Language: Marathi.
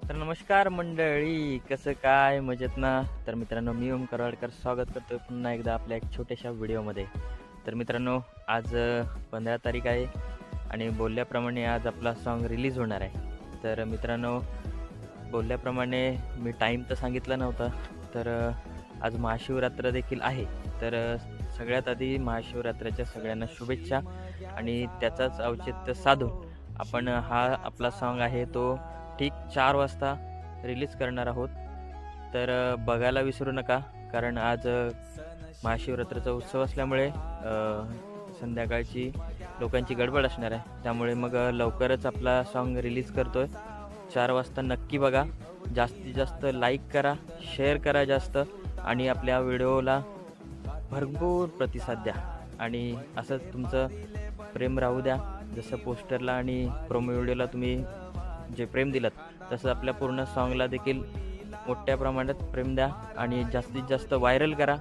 तर नमस्कार मंडळी, कसं काय मजेत ना? तर मित्रांनो, मी ओम कराडकर स्वागत करतोय पुन्हा एकदा आपल्या एक छोट्याशा व्हिडिओमध्ये. तर मित्रांनो, आज 15 तारीख आहे आणि बोलल्याप्रमाणे आज आपला सॉन्ग रिलीज होणार आहे. तर मित्रांनो, बोलल्याप्रमाणे मी टाईम तर सांगितला नव्हता. तर आज महाशिवरात्र देखील आहे. तर सगळ्यात आधी महाशिवरात्राच्या सगळ्यांना शुभेच्छा आणि त्याचाच औचित्य साधून आपण हा आपला सॉन्ग आहे तो ठीक 4 वाजता रिलीज करणार आहोत. तर बघायला विसरू नका, कारण आज महाशिवरात्राचा उत्सव असल्यामुळे संध्याकाळची लोकांची गडबड असणार आहे. त्यामुळे मग लवकरच आपला सॉन्ग रिलीज करतो आहे. 4 वाजता नक्की बघा. जास्तीत जास्त लाईक करा, शेअर करा जास्त आणि आपल्या व्हिडिओला भरपूर प्रतिसाद द्या आणि असंच तुमचं प्रेम राहू द्या. जसं पोस्टरला आणि प्रोमो व्हिडिओला तुम्ही जे प्रेम दिलं तसं आपल्या पूर्ण सॉन्गला देखील मोठ्या प्रमाणात प्रेम द्या आणि जास्तीत जास्त व्हायरल करा.